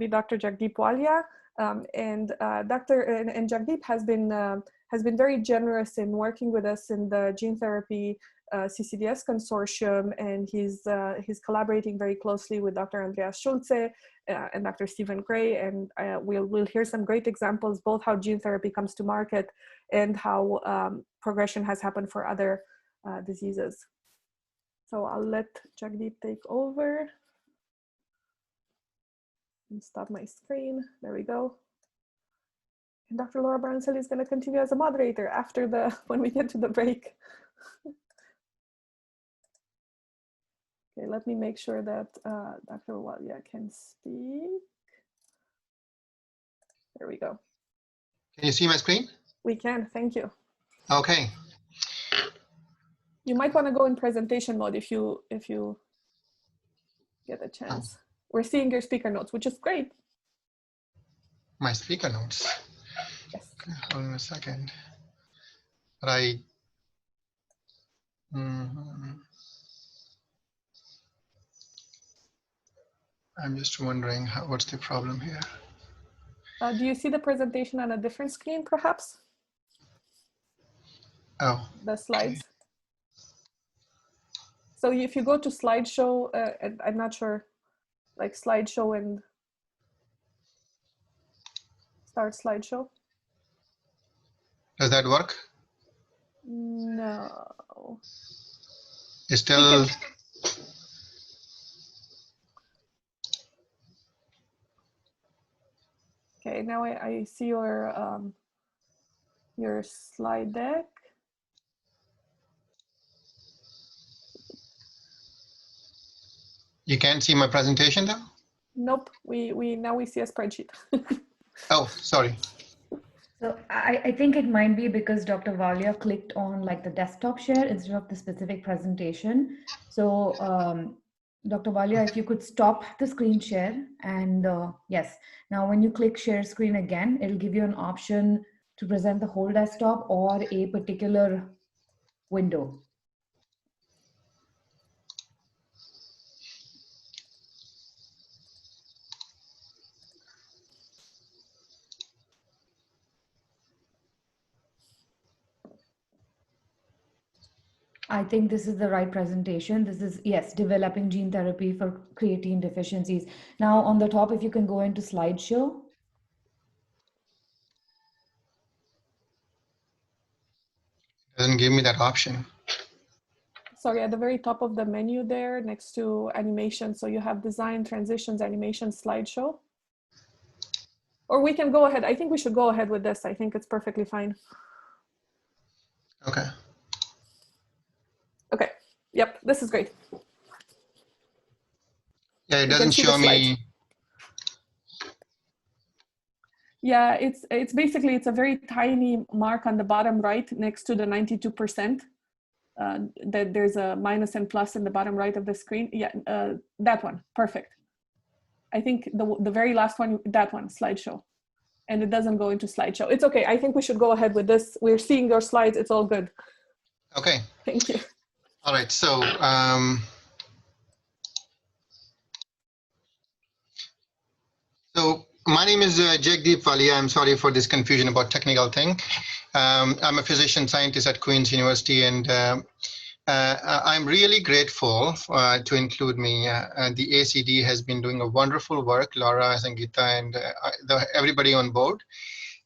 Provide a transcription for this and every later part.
Dr. Jagdeep Walia, and Jagdeep has been very generous in working with us in the gene therapy CCDS consortium, and he's collaborating very closely with Dr. Andreas Schulze and Dr. Stephen Gray, and we'll hear some great examples, both how gene therapy comes to market and how progression has happened for other diseases. So I'll let Jagdeep take over and stop my screen. There we go. And Dr. Laura Barancelli is going to continue as a moderator after when we get to the break. Okay, let me make sure that Dr. Walia can speak. There we go. Can you see my screen? We can, thank you. Okay. You might want to go in presentation mode if you get a chance. We're seeing your speaker notes, which is great. My speaker notes? Yes. Okay, hold on a second. But I'm just wondering what's the problem here. Do you see the presentation on a different screen, perhaps? Oh. The slides. Okay. So if you go to slideshow, I'm not sure, like slideshow and start slideshow. Does that work? No. It's still. Okay, now I see your slide deck. You can't see my presentation though? Nope, now we see a spreadsheet. Oh, sorry. So I think it might be because Dr. Walia clicked on like the desktop share instead of the specific presentation. So Dr. Walia, if you could stop the screen share, and yes, now when you click share screen again, it'll give you an option to present the whole desktop or a particular window. I think this is the right presentation. This is, yes, developing gene therapy for creatine deficiencies. Now on the top, if you can go into slideshow. It doesn't give me that option. Sorry, at the very top of the menu there, next to animation. So you have design, transitions, animation, slideshow. Or we can go ahead. I think we should go ahead with this. I think it's perfectly fine. Okay. Okay. Yep, this is great. Yeah, it doesn't show me. Yeah, it's basically, it's a very tiny mark on the bottom right next to the 92%. That there's a minus and plus in the bottom right of the screen. Yeah, that one, perfect. I think the very last one, that one, slideshow. And it doesn't go into slideshow. It's okay, I think we should go ahead with this. We're seeing your slides, it's all good. Okay. Thank you. All right, so my name is Jagdeep Walia. I'm sorry for this confusion about technical thing. I'm a physician scientist at Queen's University, and I'm really grateful to include me. The ACD has been doing a wonderful work, Laura, Sangeeta, and everybody on board.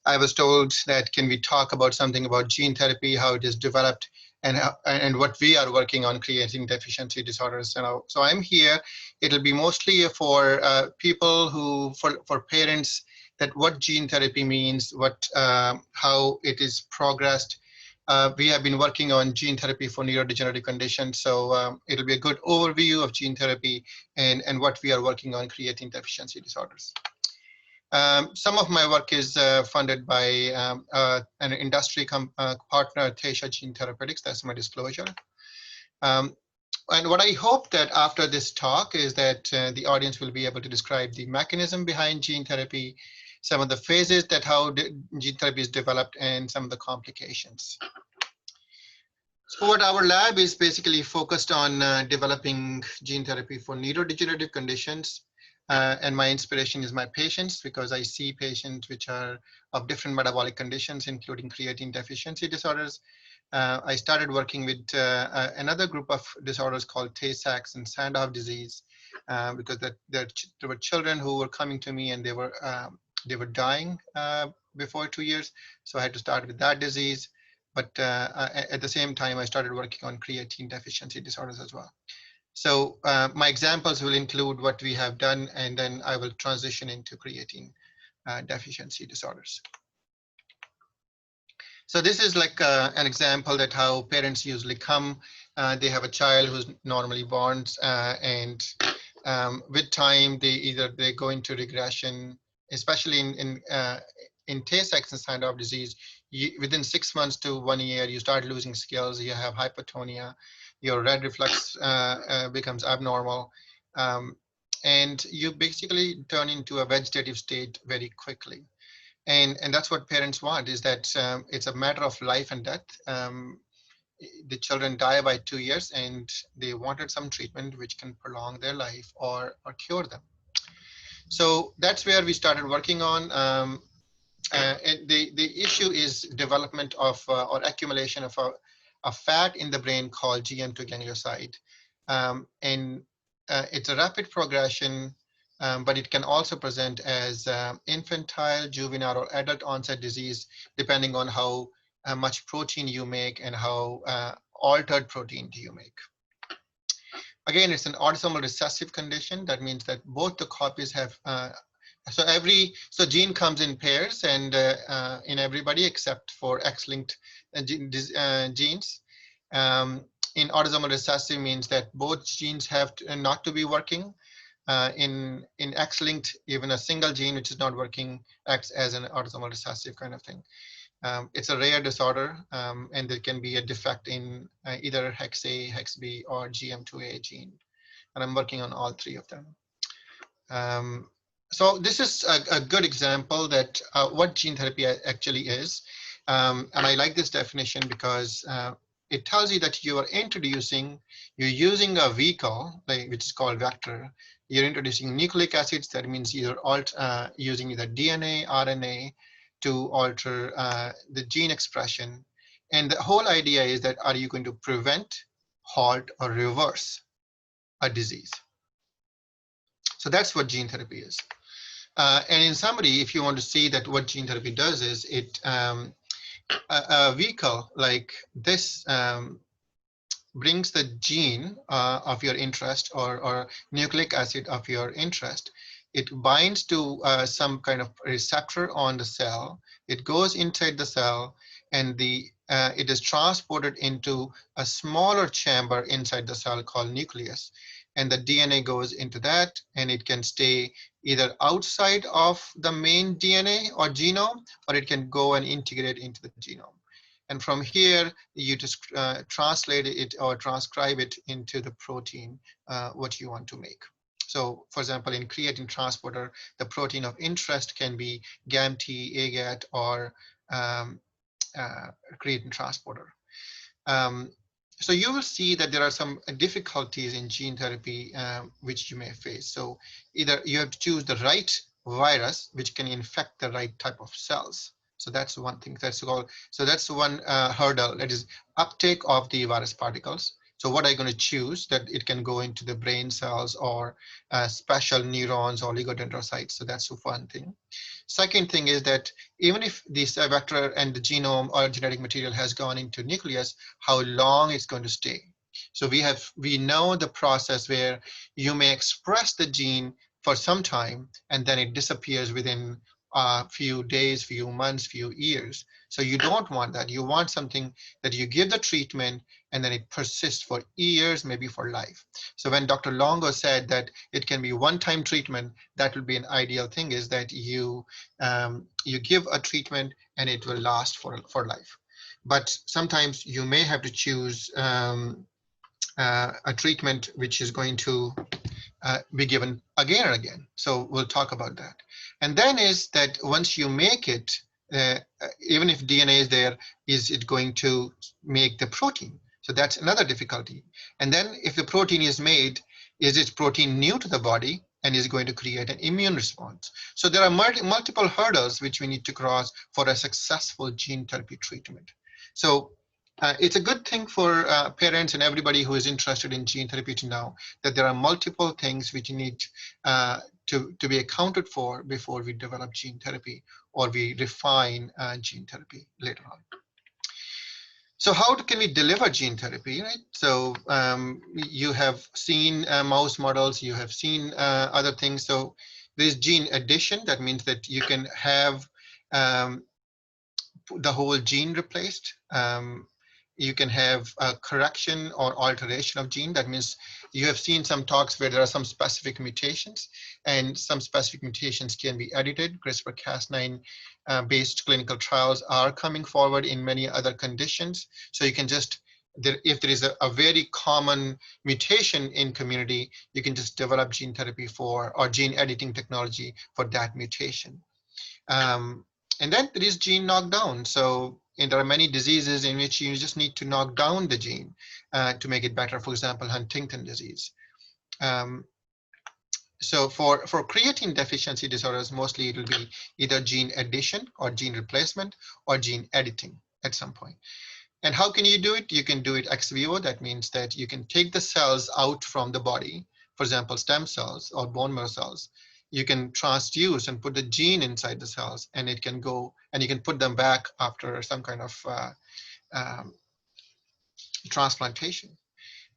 I was told that can we talk about something about gene therapy, how it is developed, and what we are working on creating deficiency disorders. So I'm here. It'll be mostly for people who, for parents, that what gene therapy means, how it is progressed. We have been working on gene therapy for neurodegenerative conditions, so it'll be a good overview of gene therapy and what we are working on creating deficiency disorders. Some of my work is funded by an industry partner, Tesha Gene Therapeutics. That's my disclosure. And what I hope that after this talk is that the audience will be able to describe the mechanism behind gene therapy, some of the phases that how gene therapy is developed, and some of the complications. So what our lab is basically focused on developing gene therapy for neurodegenerative conditions. And my inspiration is my patients, because I see patients which are of different metabolic conditions, including creatine deficiency disorders. I started working with another group of disorders called Tay-Sachs and Sandoff disease, because there were children who were coming to me and they were dying before 2 years. So I had to start with that disease. But at the same time, I started working on creatine deficiency disorders as well. So my examples will include what we have done, and then I will transition into creatine deficiency disorders. So this is like an example that how parents usually come. They have a child who's normally born, and with time they go into regression, especially in Tay-Sachs and Sandoff disease. Within 6 months to 1 year, you start losing skills. You have hypotonia. Your red reflex becomes abnormal, and you basically turn into a vegetative state very quickly. And that's what parents want, is that it's a matter of life and death. The children die by 2 years, and they wanted some treatment which can prolong their life or cure them. So that's where we started working on. And the issue is development of or accumulation of a fat in the brain called GM2 ganglioside. And it's a rapid progression, but it can also present as infantile, juvenile, or adult onset disease, depending on how much protein you make and how altered protein do you make. Again, it's an autosomal recessive condition. That means that both the copies have so gene comes in pairs, and in everybody except for X-linked genes. In autosomal recessive means that both genes have not to be working. In X-linked, even a single gene which is not working acts as an autosomal recessive kind of thing. It's a rare disorder, and there can be a defect in either Hex A, Hex B, or GM2A gene. And I'm working on all three of them. So this is a good example that what gene therapy actually is. And I like this definition because it tells you that you're using a vehicle, which is called vector. You're introducing nucleic acids. That means you're using either DNA, RNA to alter the gene expression. And the whole idea is that, are you going to prevent, halt, or reverse a disease? So that's what gene therapy is. And in summary, if you want to see that what gene therapy does is it a vehicle like this brings the gene of your interest or nucleic acid of your interest. It binds to some kind of receptor on the cell. It goes inside the cell, and it is transported into a smaller chamber inside the cell called nucleus. And the DNA goes into that, and it can stay either outside of the main DNA or genome, or it can go and integrate into the genome. And from here, you just translate it or transcribe it into the protein, what you want to make. So for example, in creatine transporter, the protein of interest can be GAMT, AGAT, or creatine transporter. So you will see that there are some difficulties in gene therapy which you may face. So either you have to choose the right virus which can infect the right type of cells. So that's one thing that's called. So that's one hurdle, that is uptake of the virus particles. So what are you going to choose that it can go into the brain cells or special neurons or oligodendrocytes? So that's one thing. Second thing is that even if this vector and the genome or genetic material has gone into nucleus, how long it's going to stay. So we know the process where you may express the gene for some time and then it disappears within a few days, few months, few years. So you don't want that. You want something that you give the treatment and then it persists for years, maybe for life. So when Dr. Longo said that it can be one-time treatment, that would be an ideal thing, is that you give a treatment and it will last for life. But sometimes you may have to choose a treatment which is going to be given again and again. So we'll talk about that. And then is that once you make it, even if DNA is there, is it going to make the protein? So that's another difficulty. And then if the protein is made, is it protein new to the body and is going to create an immune response. So there are multiple hurdles which we need to cross for a successful gene therapy treatment. So it's a good thing for parents and everybody who is interested in gene therapy to know that there are multiple things which you need to be accounted for before we develop gene therapy or we refine gene therapy later on. So how can we deliver gene therapy, right? So you have seen mouse models, you have seen other things. So there's gene addition. That means that you can have the whole gene replaced. You can have a correction or alteration of gene. That means you have seen some talks where there are some specific mutations, and some specific mutations can be edited. CRISPR-Cas9 based clinical trials are coming forward in many other conditions. So you can just, if there is a very common mutation in community, you can just develop gene therapy for, or gene editing technology for that mutation. And then there is gene knockdown. So there are many diseases in which you just need to knock down the gene to make it better. For example, Huntington disease. So for creatine deficiency disorders, mostly it will be either gene addition or gene replacement or gene editing at some point. And how can you do it? You can do it ex vivo. That means that you can take the cells out from the body, for example, stem cells or bone marrow cells. You can transduce and put the gene inside the cells, and it can go, and you can put them back after some kind of transplantation.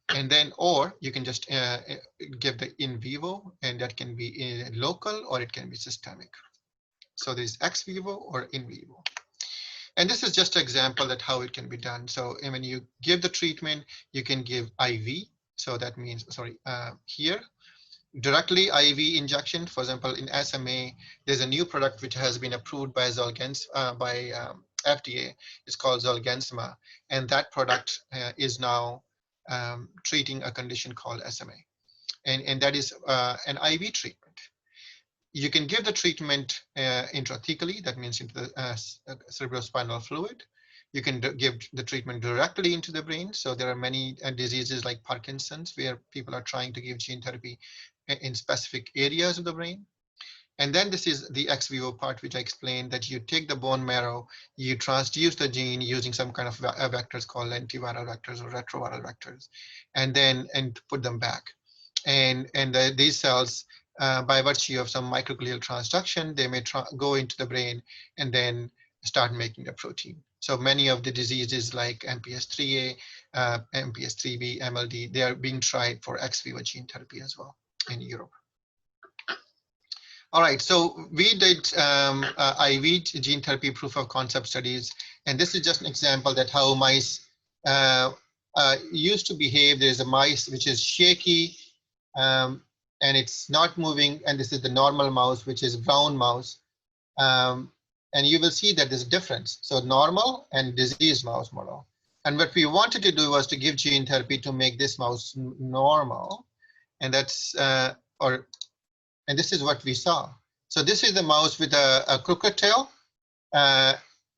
And then, or you can just give the in vivo, and that can be local or it can be systemic. So there's ex vivo or in vivo. And this is just an example that how it can be done. So when you give the treatment, you can give IV. So that means, sorry, here, directly IV injection. For example, in SMA, there's a new product which has been approved by FDA. It's called Zolgensma, and that product is now treating a condition called SMA, and that is an IV treatment. You can give the treatment intrathecally. That means into the cerebrospinal fluid. You can give the treatment directly into the brain. So there are many diseases like Parkinson's where people are trying to give gene therapy in specific areas of the brain. And then this is the ex vivo part, which I explained, that you take the bone marrow, you transduce the gene using some kind of vectors called lentiviral vectors or retroviral vectors, and put them back. And these cells, by virtue of some microglial transduction, they may go into the brain and then start making the protein. So many of the diseases like MPS IIIA, MPS IIIB, MLD, they are being tried for ex vivo gene therapy as well in Europe. All right, so we did IV gene therapy proof of concept studies, and this is just an example that how mice used to behave. There's a mice which is shaky, and it's not moving, and this is the normal mouse, which is brown mouse, and you will see that there's a difference. So normal and diseased mouse model, and what we wanted to do was to give gene therapy to make this mouse normal, and that's and this is what we saw. So this is the mouse with a crooked tail.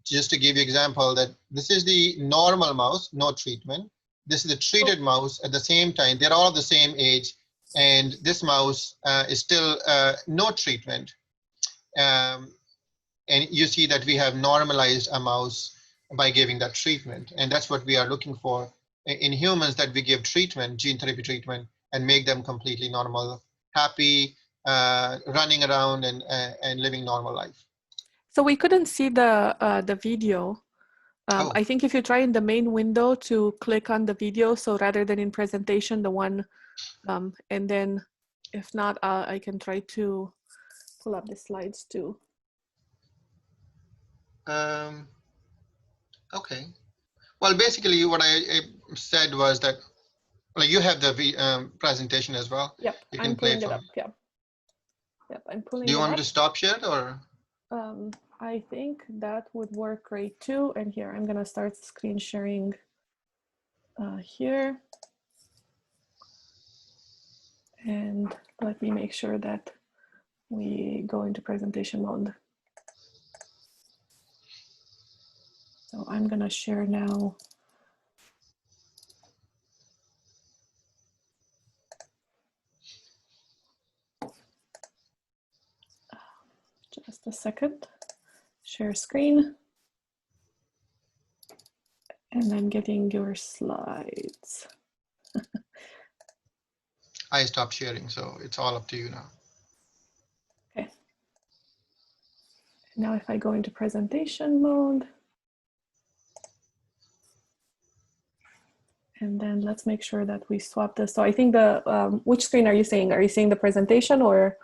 Just to give you an example, that this is the normal mouse, no treatment. This is the treated mouse at the same time. They're all the same age. And this mouse is still no treatment. And you see that we have normalized a mouse by giving that treatment. And that's what we are looking for in humans, that we give treatment, gene therapy treatment, and make them completely normal, happy, running around and living normal life. So we couldn't see the video. I think if you try in the main window to click on the video, so rather than in presentation, the one, and then if not, I can try to pull up the slides too. Okay. Well, basically what I said was that, well, you have the presentation as well. Yep, you can I'm play pulling it from. up. Yeah. Yep, I'm pulling it up. Do you want me to stop share or? I think that would work great too. And here, I'm gonna start screen sharing here. And let me make sure that we go into presentation mode. So I'm gonna share now. Just a second. Share screen. And I'm getting your slides. I stopped sharing, so it's all up to you now. Okay. Now if I go into presentation mode, and then let's make sure that we swap this. So I think the, which screen are you seeing? Are you seeing the presentation or?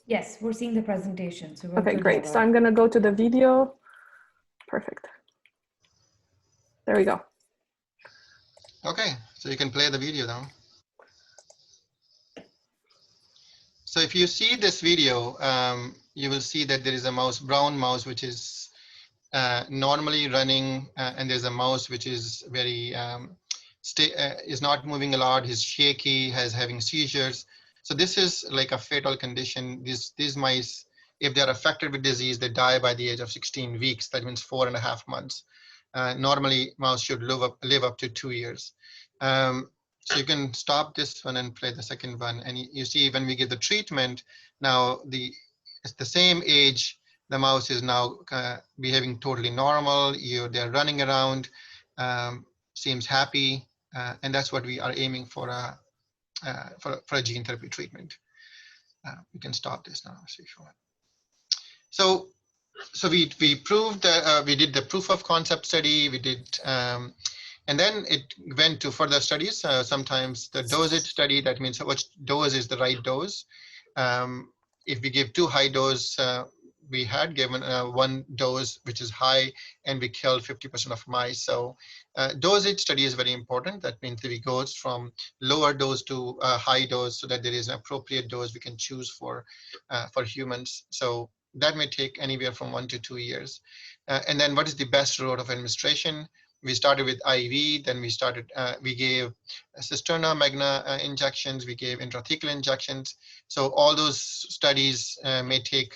Yes, we're seeing the presentation. So we're Okay, good great. to So I'm gonna go to the video. Perfect. There we go. Okay, so you can play the video now. So if you see this video, you will see that there is a mouse, brown mouse, which is normally running, and there's a mouse which is very is not moving a lot. He's shaky, having seizures. So this is like a fatal condition. These mice, if they are affected with disease, they die by the age of 16 weeks. That means 4.5 months. Normally, mouse should live up to 2 years. So you can stop this one and play the second one. And you see when we give the treatment, now it's the same age. The mouse is now behaving totally normal. They're running around, seems happy, and that's what we are aiming for a gene therapy treatment. You can stop this now. So we proved that we did the proof of concept study. We did, and then it went to further studies. Sometimes the dosage study, that means which dose is the right dose. If we give too high dose, we had given one dose which is high, and we killed 50% of mice. So dosage study is very important. That means we go from lower dose to high dose, so that there is an appropriate dose we can choose for humans. So that may take anywhere from 1 to 2 years. And then what is the best route of administration? We started with IV, then we gave cisterna magna injections, we gave intrathecal injections. So all those studies may take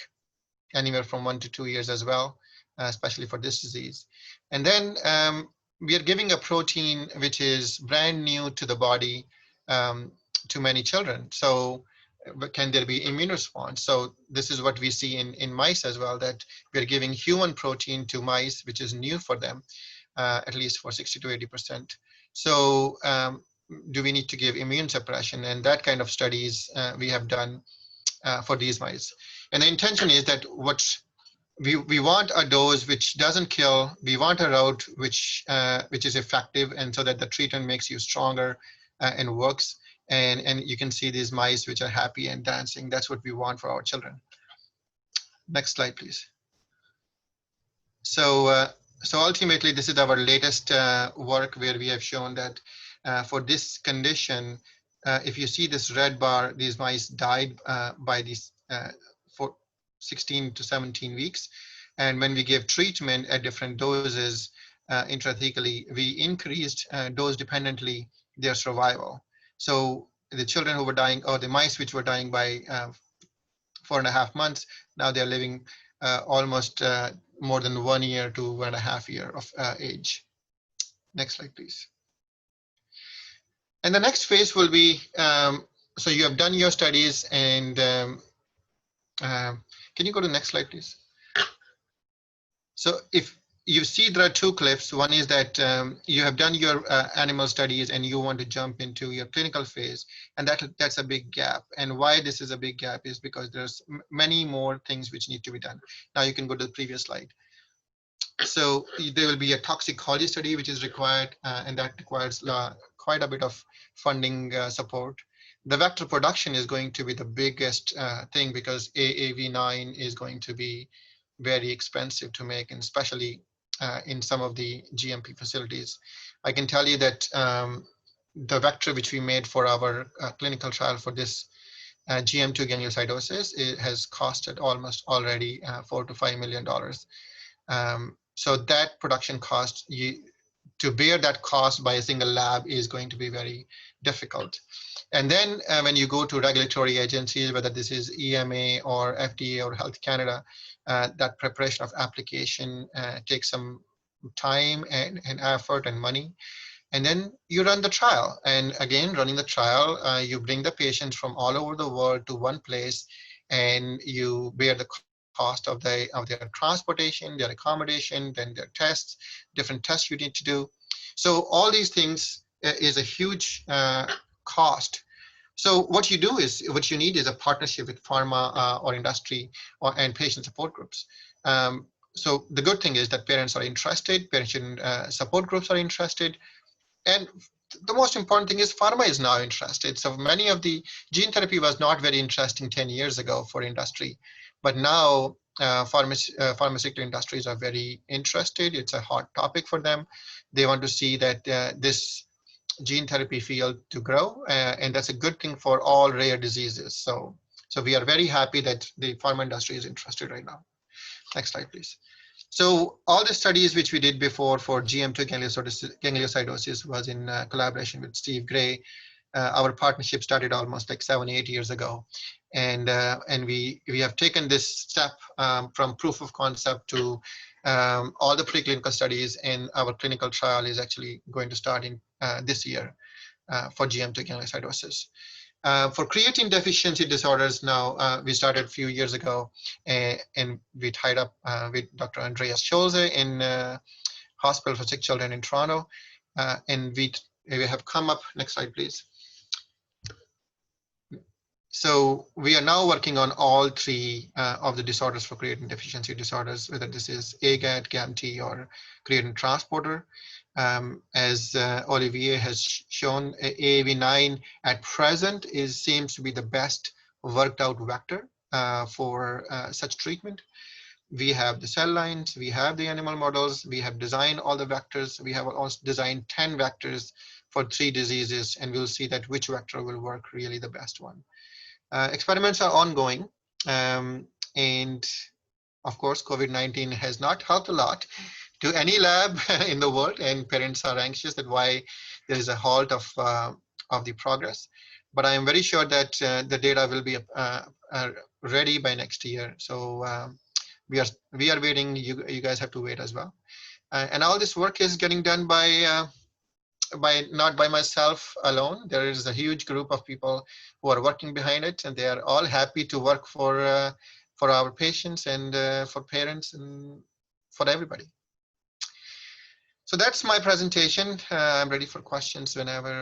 anywhere from 1 to 2 years as well, especially for this disease. And then we are giving a protein which is brand new to the body to many children. So can there be immune response? So this is what we see in mice as well, that we're giving human protein to mice, which is new for them, at least for 60 to 80%. So do we need to give immune suppression? And that kind of studies we have done for these mice. And the intention is that what we want a dose which doesn't kill. We want a route which is effective, and so that the treatment makes you stronger and works. And you can see these mice which are happy and dancing. That's what we want for our children. Next slide, please. So ultimately, this is our latest work where we have shown that for this condition, if you see this red bar, these mice died by these for 16 to 17 weeks. And when we gave treatment at different doses intrathecally, we increased dose dependently their survival. So the children who were dying, or the mice which were dying by 4.5 months, now they're living almost more than 1 year to 1.5 years of age. Next slide, please. And the next phase will be, so you have done your studies, and can you go to the next slide, please? So if you see, there are two clips. One is that you have done your animal studies and you want to jump into your clinical phase, and that's a big gap. And why this is a big gap is because there's many more things which need to be done. Now you can go to the previous slide. So there will be a toxicology study which is required, and that requires quite a bit of funding support. The vector production is going to be the biggest thing, because AAV9 is going to be very expensive to make, and especially in some of the GMP facilities. I can tell you that the vector which we made for our clinical trial for this GM2 granulocytosis, it has costed almost already $4 to $5 million. So that production cost, to bear that cost by a single lab is going to be very difficult. And then when you go to regulatory agencies, whether this is EMA or FDA or Health Canada, that preparation of application takes some time and effort and money. And then you run the trial. And again, running the trial, you bring the patients from all over the world to one place, and you bear the cost of their transportation, their accommodation, then their tests, different tests you need to do. So all these things is a huge cost. So what you need is a partnership with pharma or industry and patient support groups. So the good thing is that parents are interested, patient support groups are interested, and the most important thing is pharma is now interested. So many of the gene therapy was not very interesting 10 years ago for industry, but now pharmaceutical industries are very interested. It's a hot topic for them. They want to see that this gene therapy field to grow, and that's a good thing for all rare diseases. So we are very happy that the pharma industry is interested right now. Next slide, please. So all the studies which we did before for GM2 gangliosidosis was in collaboration with Steve Gray. Our partnership started almost like 7-8 years ago, and we have taken this step from proof of concept to all the preclinical studies, and our clinical trial is actually going to start in this year for GM2 gangliosidosis. For creatine deficiency disorders, now we started a few years ago, and we tied up with Dr. Andreas Scholze in Hospital for Sick Children in Toronto, and we have come up. Next slide, please. So we are now working on all 3 of the disorders for creatine deficiency disorders, whether this is AGAT, GAMT, or creatine transporter. As Olivier has shown, AAV9 at present seems to be the best worked out vector for such treatment. We have the cell lines, we have the animal models, we have designed all the vectors. We have also designed 10 vectors for 3 diseases, and we'll see that which vector will work really the best one. Experiments are ongoing, and of course, COVID-19 has not helped a lot to any lab in the world, and parents are anxious that why there is a halt of the progress. But I am very sure that the data will be ready by next year. So we are waiting. You guys have to wait as well. And all this work is getting done by not by myself alone. There is a huge group of people who are working behind it, and they are all happy to work for our patients and for parents and for everybody. So that's my presentation. I'm ready for questions whenever